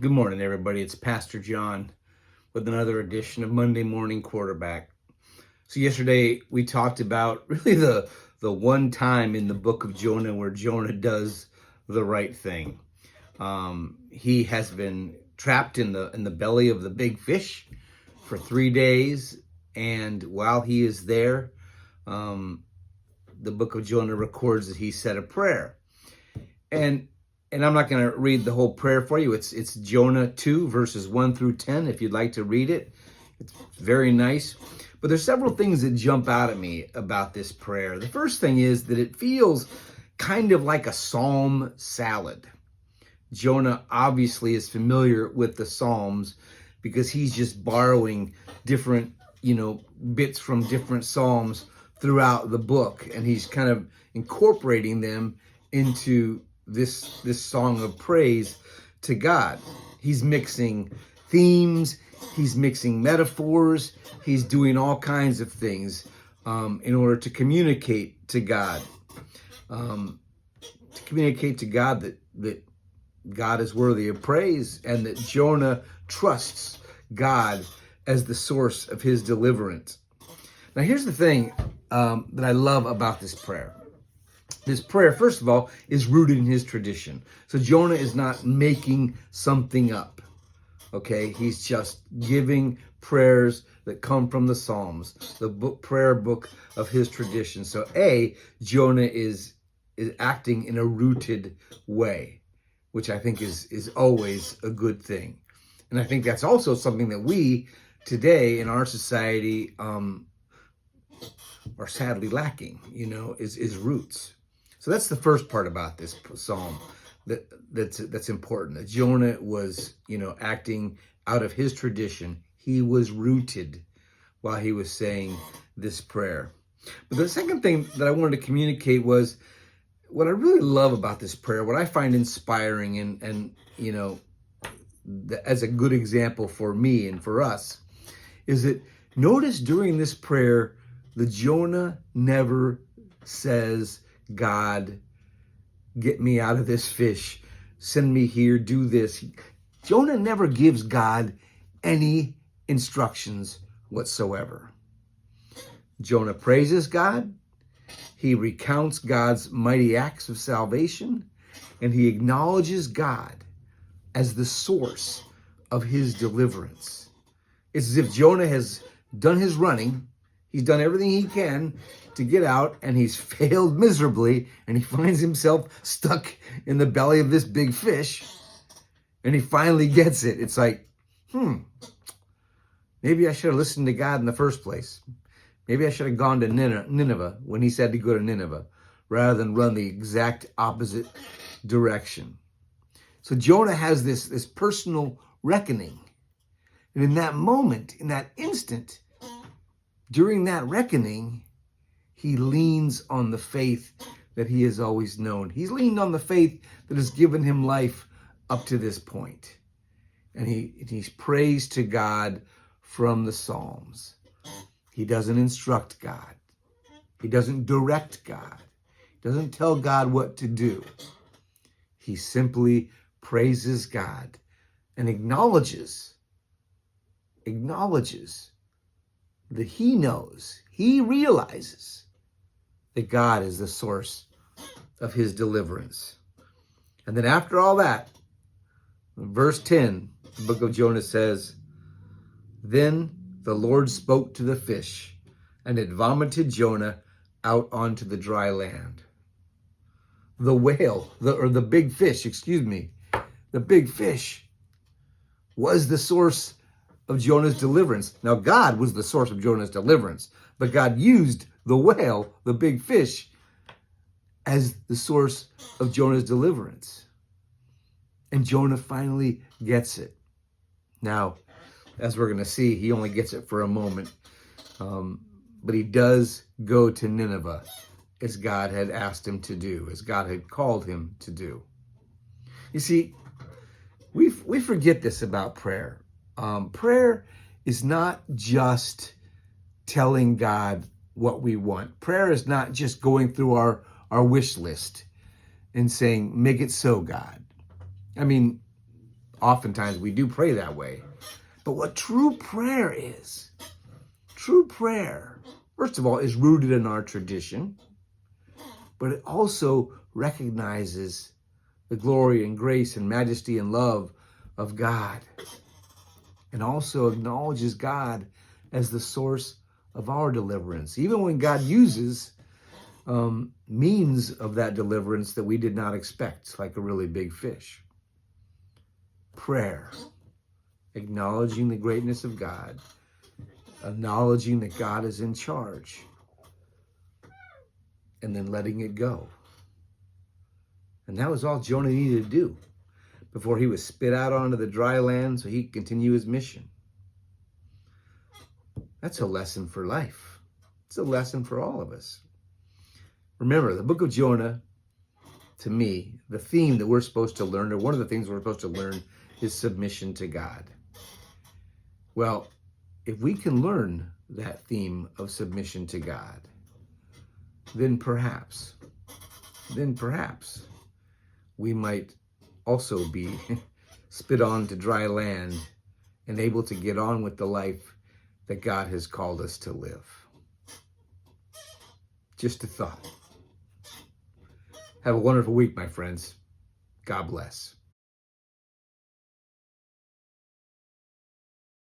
Good morning, everybody. It's Pastor John with another edition of Monday Morning Quarterback. So yesterday we talked about really the one time in the book of Jonah where Jonah does the right thing. He has been trapped in the belly of the big fish for 3 days, and while he is there, the book of Jonah records that he said a prayer. And I'm not going to read the whole prayer for you. It's Jonah 2, verses 1 through 10, if you'd like to read it. It's very nice. But there's several things that jump out at me about this prayer. The first thing is that it feels kind of like a psalm salad. Jonah obviously is familiar with the Psalms because he's just borrowing different, bits from different Psalms throughout the book. And he's kind of incorporating them into this song of praise to God. He's mixing themes, he's mixing metaphors, he's doing all kinds of things in order to communicate to God. To communicate to God that God is worthy of praise and that Jonah trusts God as the source of his deliverance. Now here's the thing that I love about this prayer. This prayer, first of all, is rooted in his tradition. So Jonah is not making something up, okay? He's just giving prayers that come from the Psalms, the prayer book of his tradition. So Jonah is acting in a rooted way, which I think is always a good thing. And I think that's also something that we today in our society are sadly lacking, is roots. So that's the first part about this psalm that's important. That Jonah was, acting out of his tradition. He was rooted while he was saying this prayer. But the second thing that I wanted to communicate was what I really love about this prayer, what I find inspiring and as a good example for me and for us, is that notice during this prayer, the Jonah never says, God, get me out of this fish, send me here, do this. Jonah never gives God any instructions whatsoever. Jonah praises God, he recounts God's mighty acts of salvation, and he acknowledges God as the source of his deliverance. It's as if Jonah has done his running, he's done everything he can to get out, and he's failed miserably, and he finds himself stuck in the belly of this big fish, and he finally gets it. It's like, maybe I should have listened to God in the first place. Maybe I should have gone to Nineveh when he said to go to Nineveh, rather than run the exact opposite direction. So Jonah has this personal reckoning. And in that moment, in that instant, during that reckoning, he leans on the faith that he has always known. He's leaned on the faith that has given him life up to this point. And he's praised to God from the Psalms. He doesn't instruct God. He doesn't direct God. He doesn't tell God what to do. He simply praises God and acknowledges that he knows, he realizes that God is the source of his deliverance. And then after all that, verse 10, the book of Jonah says, then the Lord spoke to the fish, and it vomited Jonah out onto the dry land. The whale, the big fish, the big fish was the source of Jonah's deliverance. Now, God was the source of Jonah's deliverance, but God used the whale, the big fish, as the source of Jonah's deliverance. And Jonah finally gets it. Now, as we're going to see, he only gets it for a moment. But he does go to Nineveh as God had asked him to do, as God had called him to do. You see, we forget this about prayer. Prayer is not just telling God what we want. Prayer is not just going through our wish list and saying, make it so, God. I mean, oftentimes we do pray that way. But what true prayer, first of all, is rooted in our tradition, but it also recognizes the glory and grace and majesty and love of God, and also acknowledges God as the source of our deliverance, even when God uses means of that deliverance that we did not expect, like a really big fish. Prayer, acknowledging the greatness of God, acknowledging that God is in charge, and then letting it go. And that was all Jonah needed to do before he was spit out onto the dry land so he could continue his mission. That's a lesson for life. It's a lesson for all of us. Remember, the book of Jonah, to me, the theme that we're supposed to learn, or one of the things we're supposed to learn, is submission to God. Well, if we can learn that theme of submission to God, then perhaps we might also be spit on to dry land and able to get on with the life that God has called us to live. Just a thought. Have a wonderful week, my friends. God bless.